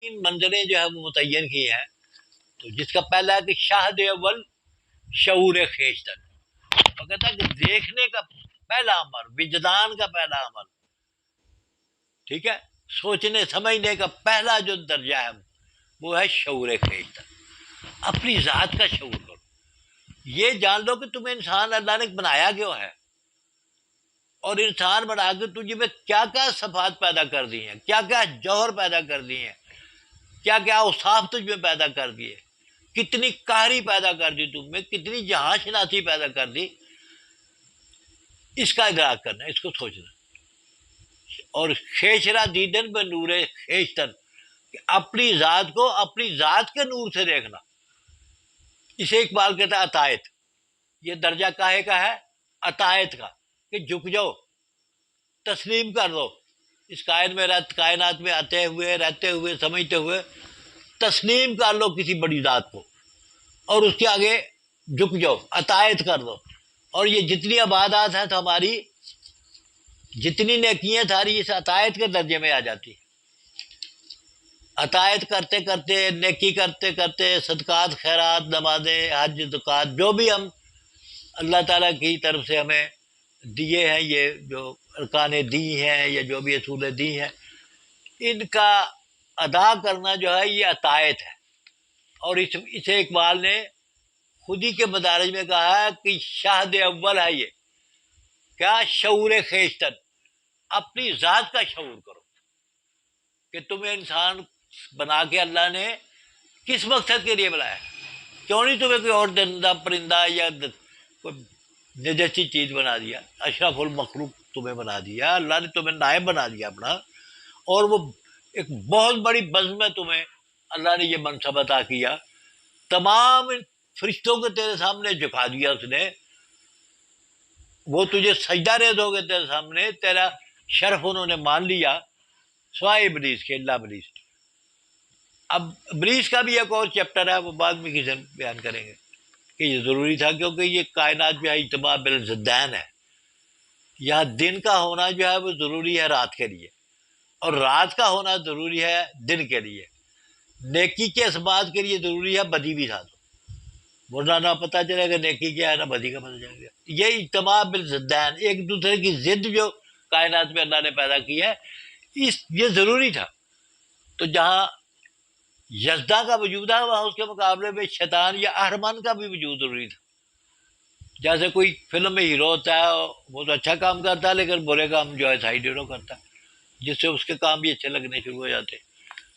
تین منزلیں جو ہے وہ متعین کی ہیں. تو جس کا پہلا ہے کہ شاہد اول شعور خیشتن، وہ کہتا ہے کہ دیکھنے کا پہلا عمل، وجدان کا پہلا عمل، ٹھیک ہے، سوچنے سمجھنے کا پہلا جو درجہ ہے وہ ہے شعور خیشتن. اپنی ذات کا شعور کرو، یہ جان لو کہ تمہیں انسان اللہ نے بنایا کیوں ہے، اور انسان بنا کے تجھے میں کیا کیا صفات پیدا کر دی ہیں، کیا کیا جوہر پیدا کر دیے ہیں، کیا کیا اوصاف تجھ میں پیدا کر دیے، کتنی قہری پیدا کر دی تم میں، کتنی جہاں شناسی پیدا کر دی. اس کا ادراک کرنا، اس کو سوچنا. اور خیشرا دیدن بے نور خیشتن، کہ اپنی ذات کو اپنی ذات کے نور سے دیکھنا. اسے اقبال کہتا ہے عطایت. یہ درجہ کاہے کا ہے؟ عطایت کا، کہ جھک جاؤ، تسلیم کر دو. اس کائنات میں آتے ہوئے، رہتے ہوئے، سمجھتے ہوئے تسلیم کر لو کسی بڑی ذات کو، اور اس کے آگے جھک جاؤ، عطایت کر دو. اور یہ جتنی عبادات ہیں تو ہماری جتنی نیکیاں ساری اس عطایت کے درجے میں آ جاتی ہیں. عطایت کرتے کرتے، نیکی کرتے کرتے، صدقات، خیرات، نمازیں، حج، زکوٰۃ، جو بھی ہم اللہ تعالیٰ کی طرف سے ہمیں دیے ہیں، یہ جو ارکان دی ہیں یا جو بھی اصول دی ہیں، ان کا ادا کرنا جو ہے یہ عطایت ہے. اور اسے اقبال نے خود ہی کے مدارج میں کہا ہے کہ شاہد اول ہے یہ. کیا؟ شعور خیشتن، اپنی ذات کا شعور کرو کہ تمہیں انسان بنا کے اللہ نے کس مقصد کے لیے بنایا. کیوں نہیں تمہیں کوئی اور درندہ پرندہ یا کوئی نجسی چیز بنا دیا؟ اشرف المخلوق تمہیں بنا دیا اللہ نے، تمہیں نائب بنا دیا اپنا، اور وہ ایک بہت بڑی بزم میں تمہیں اللہ نے یہ منصب عطا کیا. تمام فرشتوں کو تیرے سامنے جھکا دیا اس نے، وہ تجھے سجدہ ریز ہو گئے تیرے سامنے، تیرا شرف انہوں نے مان لیا، سوائے ابلیس کے، اللہ ابلیس. اب ابلیس کا بھی ایک اور چیپٹر ہے، وہ بعد میں کسی بیان کریں گے کہ یہ ضروری تھا، کیونکہ یہ کائنات جو ہے اجتماع بالضدین ہے. یہاں دن کا ہونا جو ہے وہ ضروری ہے رات کے لیے، اور رات کا ہونا ضروری ہے دن کے لیے. نیکی کے اسبات کے لیے ضروری ہے بدی بھی ساتھ ہو، ورنہ نہ پتہ چلے گا نیکی کیا ہے نہ بدی کا پتہ چلے گا. یہ اجتماع بالضدین، ایک دوسرے کی ضد جو کائنات میں اللہ نے پیدا کی ہے، یہ ضروری تھا. تو جہاں یزداں کا وجود ہے وہاں اس کے مقابلے میں شیطان یا اہرمن کا بھی وجود ضروری تھا. جیسے کوئی فلم میں ہیرو ہوتا ہے، وہ تو اچھا کام کرتا ہے لیکن برے کام جو ہے سائڈ ہیرو کرتا ہے، جس سے اس کے کام بھی اچھے لگنے شروع ہو جاتے.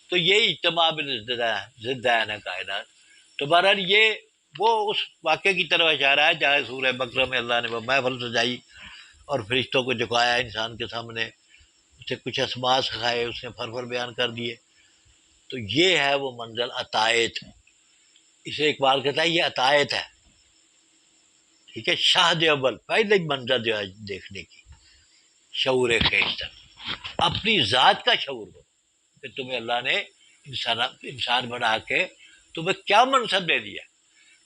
تو یہ اجتماع بالضدین ہے کائنات. تو بہرحال یہ وہ اس واقعے کی طرف اشارہ ہے جہاں سورہ بقرہ میں اللہ نے وہ محفل سجائی اور فرشتوں کو جھکایا انسان کے سامنے، اسے کچھ اسماء سکھائے، اس نے فر بیان کر دیے. تو یہ ہے وہ منزل عطایت. اسے اقبال کہتا ہے یہ عطایت ہے، ٹھیک ہے. شاہد اول، پہلے منزل جو ہے دیکھنے کی، شعور خیشتن، اپنی ذات کا شعور ہو کہ تمہیں اللہ نے انسان بنا کے تمہیں کیا منصب دے دیا،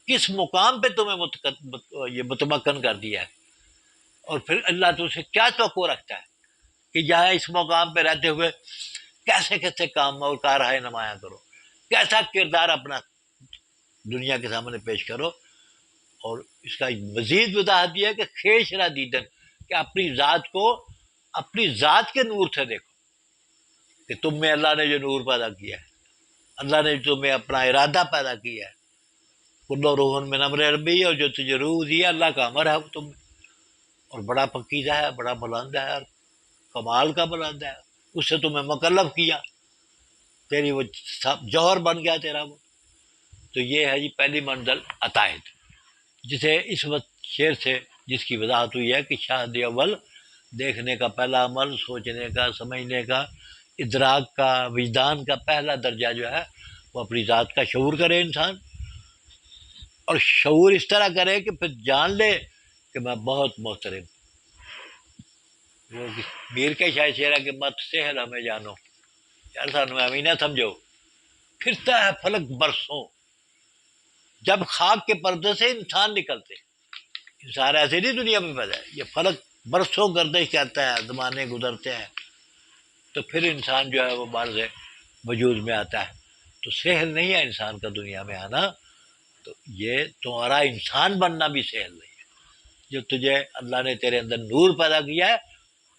کس مقام پہ تمہیں یہ متمکن کر دیا ہے، اور پھر اللہ تم سے کیا توقع رکھتا ہے کہ یہاں اس مقام پہ رہتے ہوئے کیسے کیسے کام اور کارہائے نمایاں کرو، کیسا کردار اپنا دنیا کے سامنے پیش کرو. اور اس کا مزید وضاحت یہ ہے کہ خیش را دیدن، کہ اپنی ذات کو اپنی ذات کے نور سے دیکھو کہ تم میں اللہ نے جو نور پیدا کیا ہے، اللہ نے تمہیں اپنا ارادہ پیدا کیا ہے، کل روح من امر ربی، اور جو تجھے روح دیا اللہ کا امر ہے تم میں، اور بڑا پکیزہ ہے، بڑا بلند ہے، اور کمال کا بلند ہے. اس سے تمہیں مکلف کیا، تیری وہ جوہر بن گیا تیرا وہ. تو یہ ہے جی پہلی منزل عطایت، جسے اس وقت شعر سے جس کی وضاحت ہوئی ہے کہ شاہد اول، دیکھنے کا پہلا عمل، سوچنے کا، سمجھنے کا، ادراک کا، وجدان کا پہلا درجہ جو ہے وہ اپنی ذات کا شعور کرے انسان. اور شعور اس طرح کرے کہ پھر جان لے کہ میں بہت محترم. وہ میر کا شاید شعر ہے کہ مت سہل ہمیں جانو، یار سانو ہمیں نہ سمجھو، پھرتا ہے فلک برسوں. جب خاک کے پردے سے انسان نکلتے، انسان ایسے نہیں دنیا میں پیدا ہے، یہ فلک برسوں گردش کرتا ہے، زمانے گزرتے ہیں، تو پھر انسان جو ہے وہ بار سے وجود میں آتا ہے. تو سہل نہیں ہے انسان کا دنیا میں آنا. تو یہ تمہارا انسان بننا بھی سہل نہیں ہے. جو تجھے اللہ نے تیرے اندر نور پیدا کیا ہے،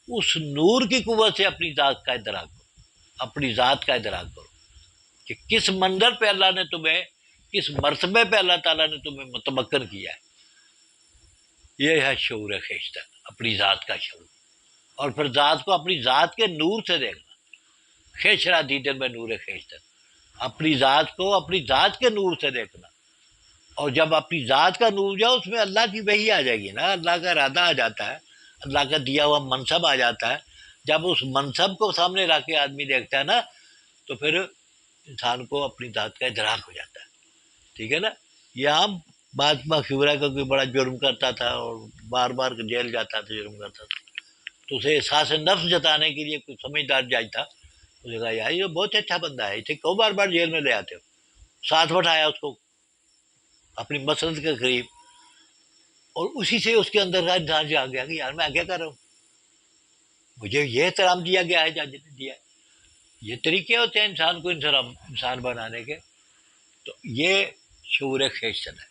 اس نور کی قوت سے اپنی ذات کا ادراک کرو، اپنی ذات کا ادراک کرو کہ کس منظر پہ اللہ نے تمہیں، کس مرتبے پہ اللہ تعالیٰ نے تمہیں متمکن کیا ہے. یہ ہے شعور خیشتن، اپنی ذات کا شعور. اور پھر ذات کو اپنی ذات کے نور سے دیکھنا. خیشرا دیدن میں نور خیشتن، اپنی ذات کو اپنی ذات کے نور سے دیکھنا. اور جب اپنی ذات کا نور جاؤ، اس میں اللہ کی وحی آ جائے گی نا، اللہ کا ارادہ آ جاتا ہے، اللہ کا دیا ہوا منصب آ جاتا ہے. جب اس منصب کو سامنے رکھ کے آدمی دیکھتا ہے نا، تو پھر انسان کو اپنی ذات کا ادراک ہو جاتا ہے. ٹھیک ہے نا. یہ عام بات مشہور ہے کہ کوئی بڑا جرم کرتا تھا اور بار بار جیل جاتا تھا، جرم کرتا تھا، تو اسے احساس نفس جتانے کے لیے کوئی سمجھدار جج تھا، اس نے کہا یار یہ بہت اچھا بندہ ہے، اسے کیوں بار بار جیل میں لے آتے ہو. ساتھ بٹھایا اس کو اپنی مسند کے قریب، اور اسی سے اس کے اندر کا انسان سے آ گیا کہ یار میں کیا کر رہا ہوں، مجھے یہ احترام دیا گیا ہے جج نے دیا ہے. یہ طریقے ہوتے ہیں انسان کو انسان بنانے کے. تو یہ شعور خیشتن ہے.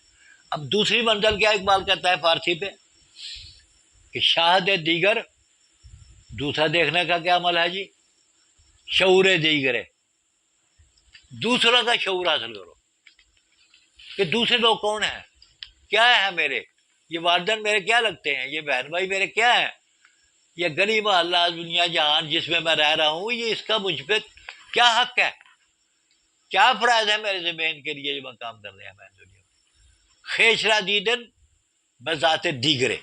اب دوسری منزل کیا اقبال کہتا ہے فارسی پہ کہ شاہد دیگر، دوسرا دیکھنے کا کیا عمل ہے جی؟ شعور دیگر ہے، دوسروں کا شعور حاصل کرو کہ دوسرے لوگ کون ہیں، کیا ہے میرے، یہ والدین میرے کیا لگتے ہیں، یہ بہن بھائی میرے کیا ہیں، یہ گلی محلہ دنیا جہان جس میں میں رہ رہا ہوں، یہ اس کا مجھ پہ کیا حق ہے، کیا فرائض ہے میرے زمین کے لیے جو میں کام کر رہا ہے میں دنیا میں. خیشرا دیدن بذات دیگرے،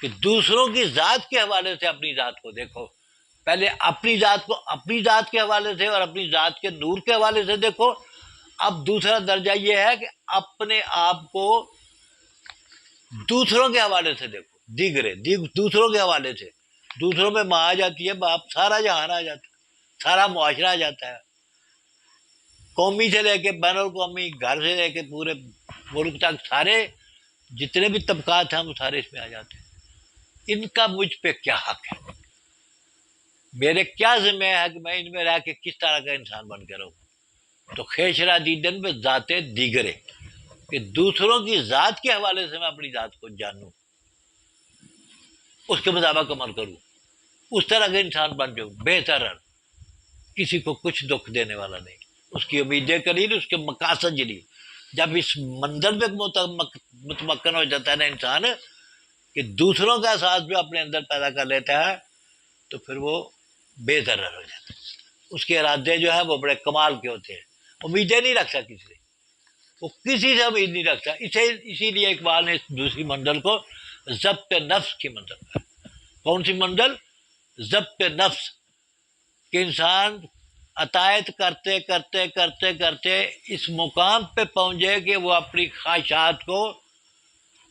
کہ دوسروں کی ذات کے حوالے سے اپنی ذات کو دیکھو. پہلے اپنی ذات کو اپنی ذات کے حوالے سے اور اپنی ذات کے نور کے حوالے سے دیکھو. اب دوسرا درجہ یہ ہے کہ اپنے آپ کو دوسروں کے حوالے سے دیکھو. دیگرے دوسروں کے حوالے سے، دوسروں میں ماں آ جاتی ہے، باپ سارا جہان آ جاتا ہے، سارا معاشرہ آ جاتا ہے، قومی سے لے کے بین الاقوامی، گھر سے لے کے پورے ملک تک سارے جتنے بھی طبقات ہیں وہ سارے اس میں آ جاتے ہیں. ان کا مجھ پہ کیا حق ہے، میرے کیا ذمہ ہے کہ میں ان میں رہ کے کس طرح کا انسان بن کے رہوں. تو خیشرا دیدن میں ذات دیگرے، کہ دوسروں کی ذات کے حوالے سے میں اپنی ذات کو جانوں، اس کے مطابق عمل کروں، اس طرح کا انسان بن جاؤں بہتر ہے، کسی کو کچھ دکھ دینے والا نہیں، اس کی امیدیں قلیل، اس کے مقاصد جلیل. جب اس منظر میں متمکن ہو جاتا ہے نا انسان کہ دوسروں کا احساس جو اپنے اندر پیدا کر لیتا ہے، تو پھر وہ بے ضرر ہو جاتا ہے. اس کے ارادے جو ہیں وہ بڑے کمال کے ہوتے ہیں، امیدیں نہیں رکھتا کسی سے، وہ کسی سے امید نہیں رکھتا. اسی لیے اقبال نے دوسری منزل کو ضبط نفس کی منزل کہا. کون سی منزل؟ ضبط نفس، کہ انسان عطایت کرتے کرتے کرتے کرتے اس مقام پہ پہنچے کہ وہ اپنی خواہشات کو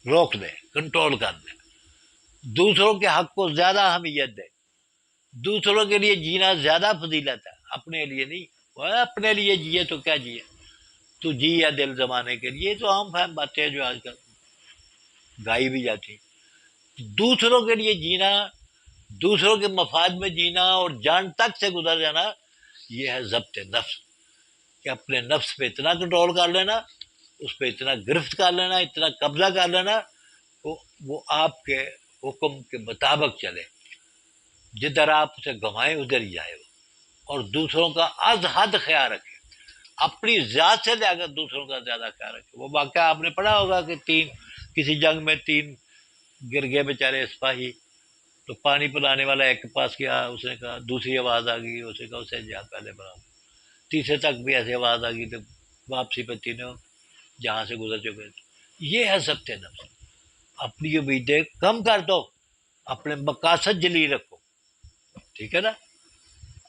روک دے، کنٹرول کر دے، دوسروں کے حق کو زیادہ اہمیت دے، دوسروں کے لیے جینا زیادہ فضیلت ہے، اپنے لیے نہیں. وہ اپنے لیے جیے تو کیا جیے، تو جی یا دل زمانے کے لیے، تو عام فہم باتیں جو آج کل گائی بھی جاتی. دوسروں کے لیے جینا، دوسروں کے مفاد میں جینا اور جان تک سے گزر جانا، یہ ہے ضبط نفس. کہ اپنے نفس پہ اتنا کنٹرول کر لینا، اس پہ اتنا گرفت کر لینا، اتنا قبضہ کر لینا، وہ آپ کے حکم کے مطابق چلے، جدھر آپ اسے گھمائیں ادھر ہی جائے وہ، اور دوسروں کا از حد خیال رکھے، اپنی ذات سے لے کر دوسروں کا زیادہ خیال رکھے. وہ واقعہ آپ نے پڑھا ہوگا کہ کسی جنگ میں 3 گر گئے بیچارے سپاہی، تو پانی پلانے والا ایک کے پاس گیا، اس نے کہا، دوسری آواز آ گئی، اس نے کہا اسے جا پہلے بناؤ، تیسرے تک بھی ایسی آواز آ گئی تو واپسی پہ تینوں جہاں سے گزر چکے تھے. یہ ہے ضبط نفس. اپنی امیدیں کم کر دو، اپنے مقاصد جلی رکھو. ٹھیک ہے نا.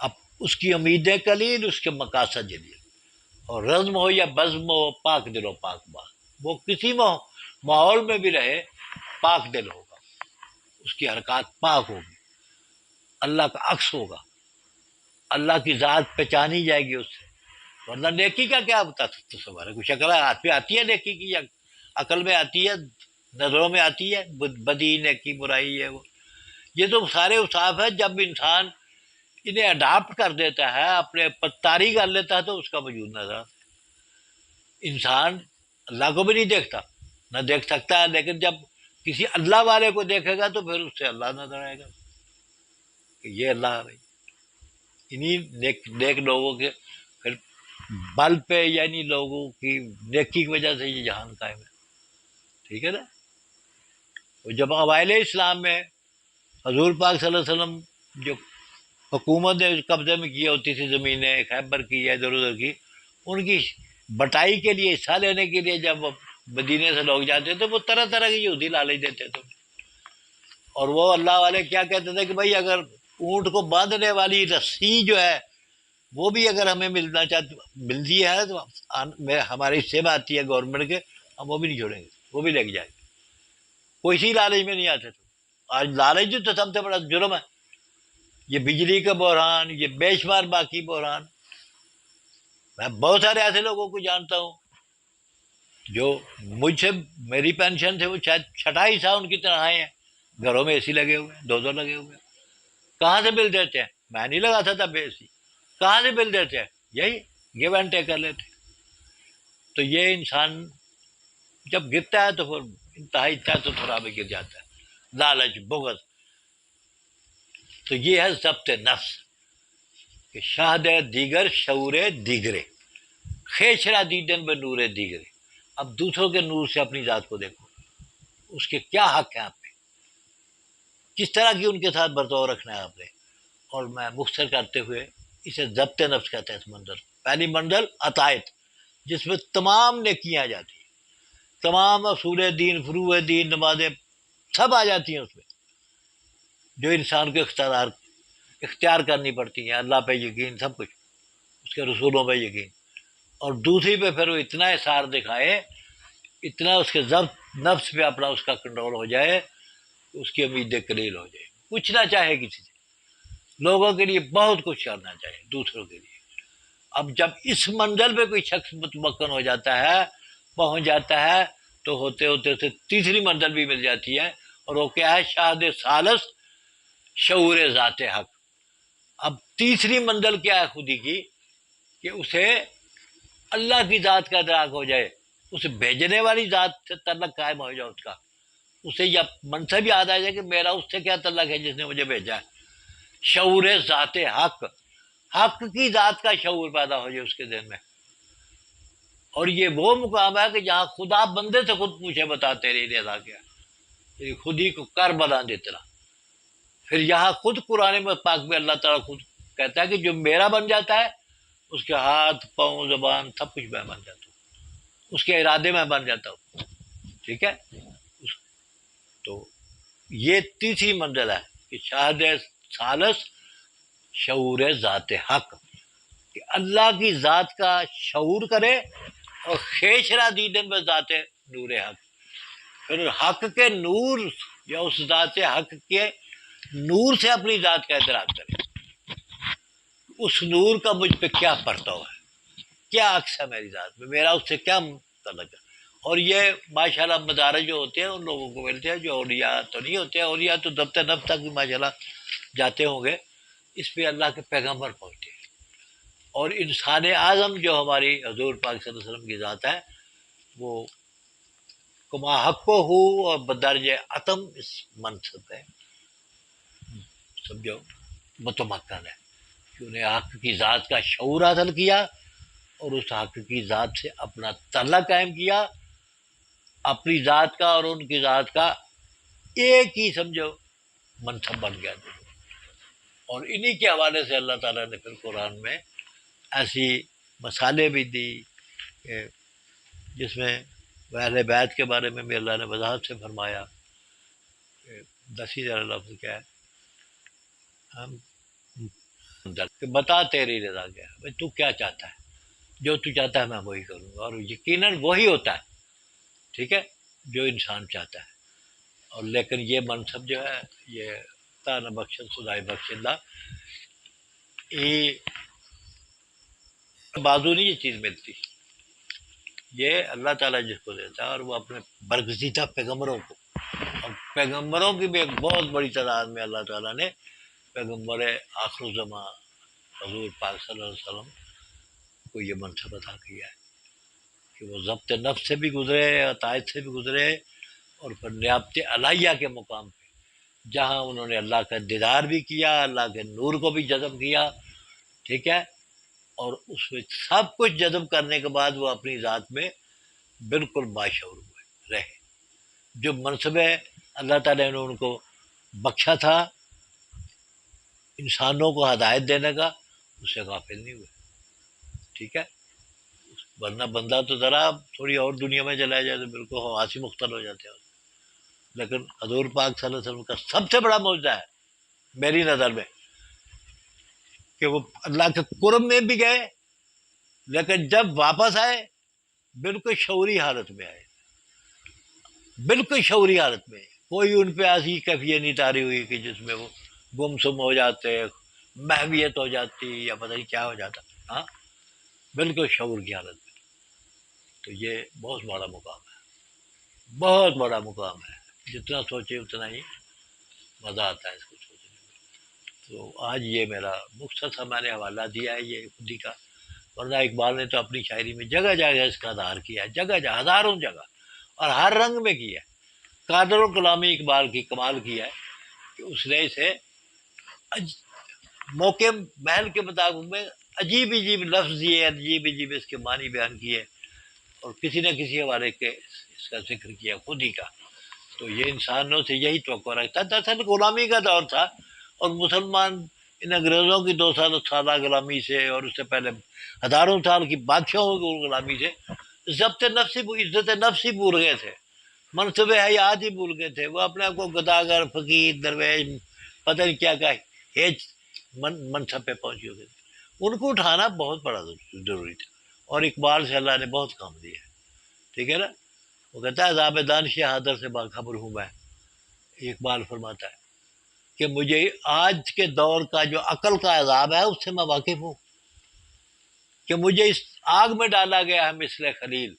اب اس کی امیدیں قلیل، اس کے مقاصد جلیل. اور رزم ہو یا بزم ہو، پاک دل ہو پاک باز، وہ کسی ماحول میں بھی رہے پاک دل ہوگا، اس کی حرکات پاک ہوگی، اللہ کا عکس ہوگا، اللہ کی ذات پہچانی جائے گی اس سے. ورنہ نیکی کا کیا تصور ہے؟ کچھ شکل ہاتھ پہ آتی ہے نیکی کی، یا عقل میں آتی ہے، نظروں میں آتی ہے، بدی نیکی برائی ہے وہ. یہ تو سارے اوصاف ہے جب انسان انہیں اڈاپٹ کر دیتا ہے، اپنے پتاری کر لیتا ہے، تو اس کا وجود نظر آتا ہے۔ انسان اللہ کو بھی نہیں دیکھتا، نہ دیکھ سکتا ہے، لیکن جب کسی اللہ والے کو دیکھے گا تو پھر اس سے اللہ نظر آئے گا کہ یہ اللہ ہے بھائی۔ انہیں نیک لوگوں کے پھر بل پہ، یعنی لوگوں کی نیکی کی وجہ سے یہ جہان قائم ہے، ٹھیک ہے نا۔ تو جب اوائل اسلام میں حضور پاک صلی اللہ علیہ وسلم جو حکومت نے قبضے میں کی ہوتی تھی زمینیں، خیبر کی یا ادھر ادھر کی، ان کی بٹائی کے لیے، حصہ لینے کے لیے جب مدینے سے لوگ جاتے تھے، وہ طرح طرح کی یہودی لالچ دیتے تھے، اور وہ اللہ والے کیا کہتے تھے کہ بھائی اگر اونٹ کو باندھنے والی رسی جو ہے وہ بھی اگر ہمیں ملتی ہے تو ہمارے حصے میں آتی ہے گورنمنٹ کے، ہم وہ بھی نہیں چھوڑیں گے، وہ بھی لے کے جائیں گے۔ کوئی اسی لالچ میں نہیں آتے تھے۔ آج لالچ جو تو سب سے بڑا جرم ہے، یہ بجلی کا بحران، یہ بے شمار باقی بحران۔ میں بہت سارے ایسے لوگوں کو جانتا ہوں جو مجھ سے، میری پینشن سے وہ شاید چھٹا حصہ ان کی تنخواہیں ہیں، گھروں میں اے سی لگے ہوئے ہیں، دو لگے ہوئے ہیں۔ کہاں سے بل دیتے ہیں؟ میں نہیں لگاتا تھا بے سی، کہاں سے بل دیتے ہیں؟ یہی گیو اینڈ ٹیک کر لیتے۔ تو یہ انسان جب گرتا ہے تو پھر انتہائی تو تھوڑا بھی گر جاتا ہے، لالچ، بغض۔ تو یہ ہے ضبط نفس کہ شاہد دیگر شعور دیگرے، خیشرا دیدن بے نور دیگرے۔ اب دوسروں کے نور سے اپنی ذات کو دیکھو، اس کے کیا حق ہیں آپ پہ، کس طرح کی ان کے ساتھ برتاؤ رکھنا ہے آپ نے۔ اور میں مختصر کرتے ہوئے اسے ضبط نفس کہتے ہیں۔ اس منزل، پہلی منزل عطائت، جس میں تمام نیکیاں آ جاتی ہیں، تمام اصول دین، فروع دین، نمازیں سب آ جاتی ہیں اس میں، جو انسان کو اختیار کرنی پڑتی ہیں۔ اللہ پہ یقین، سب کچھ، اس کے رسولوں پہ یقین۔ اور دوسری پہ پھر وہ اتنا اثار دکھائے، اتنا اس کے ضبط نفس پہ اپنا اس کا کنٹرول ہو جائے، اس کی امیدیں قلیل ہو جائے، کچھ نہ چاہے کسی سے، لوگوں کے لیے بہت کچھ کرنا چاہیے، دوسروں کے لیے۔ اب جب اس منزل پہ کوئی شخص متمکن ہو جاتا ہے، پہنچ جاتا ہے، تو ہوتے ہوتے اسے تیسری منزل بھی مل جاتی ہے، اور وہ کیا ہے؟ شاہد ثالث، شعور ذات حق۔ اب تیسری منزل کیا ہے خودی کی؟ کہ اسے اللہ کی ذات کا ادراک ہو جائے، اسے بھیجنے والی ذات سے تعلق قائم ہو جائے، اس کا، اسے یہ منصب یاد آ جائے کہ میرا اس سے کیا تعلق ہے جس نے مجھے بھیجا ہے۔ شعور ذات حق، حق کی ذات کا شعور پیدا ہو جائے اس کے ذہن میں۔ اور یہ وہ مقام ہے کہ جہاں خدا بندے سے خود پوچھے، بتا تیری رضا کیا، یعنی خود ہی کو کر بنا دیتا۔ پھر یہاں خود قرآن پاک میں اللہ تعالیٰ خود کہتا ہے کہ جو میرا بن جاتا ہے، اس کے ہاتھ، پاؤں، زبان، سب کچھ میں بن جاتا ہوں، اس کے ارادے میں بن جاتا ہوں، ٹھیک ہے۔ تو یہ تیسری منزل ہے کہ شاہد ثالث، شعور ذات حق، کہ اللہ کی ذات کا شعور کرے، اور خیشرا دیدن میں ذات نور حق، پھر حق کے نور یا اس ذات حق کے نور سے اپنی ذات کا ادراک کرے، اس نور کا مجھ پہ کیا پرتو ہے، کیا عکس ہے میری ذات میں، میرا اس سے کیا تعلق ہے۔ اور یہ ماشاءاللہ مدارج جو ہوتے ہیں ان لوگوں کو ملتے ہیں جو اولیاء تو نہیں ہوتے ہیں، اولیاء تو ضبط نفس تک بھی ماشاءاللہ جاتے ہوں گے، اس پہ اللہ کے پیغمبر پہنچتے ہیں۔ اور انسان اعظم جو ہماری حضور پاک صلی اللہ علیہ وسلم کی ذات ہے، وہ کما حق کو ہو اور بدرج عتم اس منصب ہے، سمجھو متمکن ہے کہ انہیں حق کی ذات کا شعور حاصل کیا، اور اس حق کی ذات سے اپنا تعلق قائم کیا، اپنی ذات کا اور ان کی ذات کا ایک ہی سمجھو منصب بن گیا۔ اور انہی کے حوالے سے اللہ تعالیٰ نے پھر قرآن میں ایسی مثالیں بھی دی کہ جس میں اہل بیت کے بارے میں بھی اللہ نے وضاحت سے فرمایا کہ 10,000 لفظ کیا ہے، ہم کہ بتا تیری رضا کیا ہے، تو کیا چاہتا ہے، جو تو چاہتا ہے میں وہی کروں گا، اور یقیناً وہی ہوتا ہے، ٹھیک ہے، جو انسان چاہتا ہے۔ اور لیکن یہ منصب جو ہے، یہ تانا بخش خدائے بخش اللہ، یہ بازو نہیں یہ چیز ملتی، یہ اللہ تعالیٰ جس کو دیتا ہے، اور وہ اپنے برگزیدہ پیغمبروں کو، اور پیغمبروں کی بھی ایک بہت بڑی تعداد میں اللہ تعالیٰ نے پیغمبر آخر الزماں حضور پاک صلی اللہ علیہ وسلم کو یہ منصب عطا کیا ہے کہ وہ ضبط نفس سے بھی گزرے، عطائت سے بھی گزرے، اور پھر نیابت علیہ کے مقام پہ جہاں انہوں نے اللہ کا دیدار بھی کیا، اللہ کے نور کو بھی جذب کیا، ٹھیک ہے، اور اس میں سب کچھ جذب کرنے کے بعد وہ اپنی ذات میں بالکل باشعور ہوئے رہے۔ جو منصب اللہ تعالیٰ نے ان کو بخشا تھا انسانوں کو ہدایت دینے کا، اس سے غافل نہیں ہوئے، ٹھیک ہے، ورنہ بندہ تو ذرا تھوڑی اور دنیا میں چلا جائے تو بالکل حواس ہی مختل ہو جاتے ہیں۔ لیکن حضور پاک صلی اللہ علیہ وسلم کا سب سے بڑا معجزہ ہے میری نظر میں کہ وہ اللہ کے قرب میں بھی گئے، لیکن جب واپس آئے بالکل شعوری حالت میں آئے، بالکل شعوری حالت میں، کوئی ان پہ ایسی کیفیت نہیں طاری ہوئی کہ جس میں وہ گم سم ہو جاتے، محویت ہو جاتی یا پتہ نہیں کیا ہو جاتا، ہاں بالکل شعور کی حالت میں۔ تو یہ بہت بڑا مقام ہے، بہت بڑا مقام ہے، جتنا سوچے اتنا ہی مزہ آتا ہے اس کو سوچنے میں۔ تو آج یہ میرا مختصر میں نے حوالہ دیا ہے یہ خودی کا، ورنہ اقبال نے تو اپنی شاعری میں جگہ جگہ اس کا اظہار کیا ہے، جگہ جگہ، ہزاروں جگہ، اور ہر رنگ میں کیا ہے۔ قادر و کلامی اقبال کی کمال کیا ہے کہ اس نے اسے موقع محل کے مطابق میں عجیب عجیب لفظ دیے، عجیب عجیب اس کے معنی بیان کیے، اور کسی نہ کسی حوالے کے اس کا ذکر کیا خودی کا۔ تو یہ انسانوں سے یہی توقع رکھتا تھا، دراصل غلامی کا دور تھا، اور مسلمان ان انگریزوں کی 200 سالہ غلامی سے اور اس سے پہلے ہزاروں سال کی بادشاہوں کی غلامی سے ضبط نفسی، عزت نفسی بھول گئے تھے، منصب حیات ہی بھول گئے تھے، وہ اپنے آپ کو گداگر، فقیر، درویش، پتہ نہیں کیا ہیچ منصب پہ پہنچے ہوئے تھے۔ ان کو اٹھانا بہت بڑا ضروری تھا، اور اقبال سے اللہ نے بہت کام دیا ہے، ٹھیک ہے نا۔ وہ کہتا ہے عذاب دانش حاضر سے باخبر ہوں میں، اقبال فرماتا ہے کہ مجھے آج کے دور کا جو عقل کا عذاب ہے اس سے میں واقف ہوں، کہ مجھے اس آگ میں ڈالا گیا ہے مثل خلیل،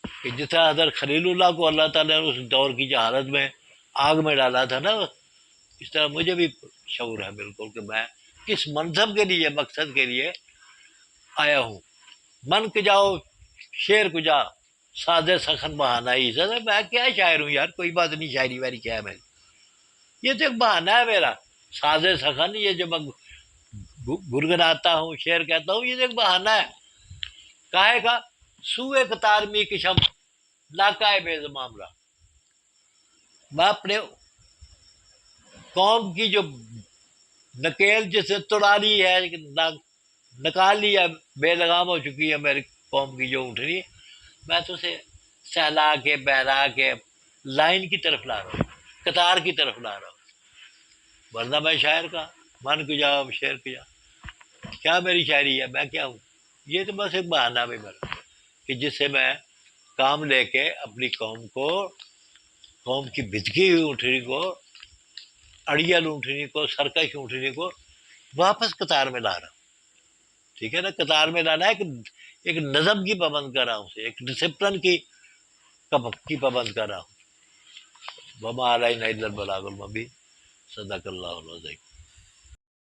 کہ جس طرح حضرت خلیل اللہ کو اللہ تعالیٰ نے اس دور کی جہالت میں آگ میں ڈالا تھا نا، اس طرح مجھے بھی شعور ہے بالکل کہ میں کس منصب کے لیے، مقصد کے لیے آیا ہوں۔ من کے جاؤ شعر کجا ساز سخن بہانہ ہی، میں کیا شاعر ہوں یار، کوئی بات نہیں، شاعری واری کیا ہے میری، یہ تو ایک بہانہ ہے میرا، ساز سخن، یہ جو میں گنگناتا ہوں، شعر کہتا ہوں، یہ تو ایک بہانہ ہے، کاہے کا سوئے قطار می کشم لاکائے بے معاملہ، میں اپنے قوم کی جو نکیل جسے توڑا لی ہے، نکال لی ہے، بے لگام ہو چکی ہے میری قوم کی جو اونٹنی، میں تو اسے سہلا کے بہلا کے لائن کی طرف لا رہا ہوں، قطار کی طرف لا رہا ہوں، ورنہ میں شاعر کا من کو جا شعر کو جا، کیا میری شاعری ہے، میں کیا ہوں، یہ تو بس ایک بہانہ بھی میرا کہ جس سے میں کام لے کے اپنی قوم کو، قوم کی بھتکی ہوئی اونٹنی کو، اڑیل اونٹنی کو، سرکش اونٹنی کو واپس قطار میں لا رہا ہوں، ٹھیک ہے نا۔ قطار میں لانا ہے کہ ایک نظم کی پابند کر رہا ہوں اسے، ایک ڈسپلن کی پابند کر رہا ہوں۔ وما علینا الا البلاغ المبین، صدق اللہ العظیم۔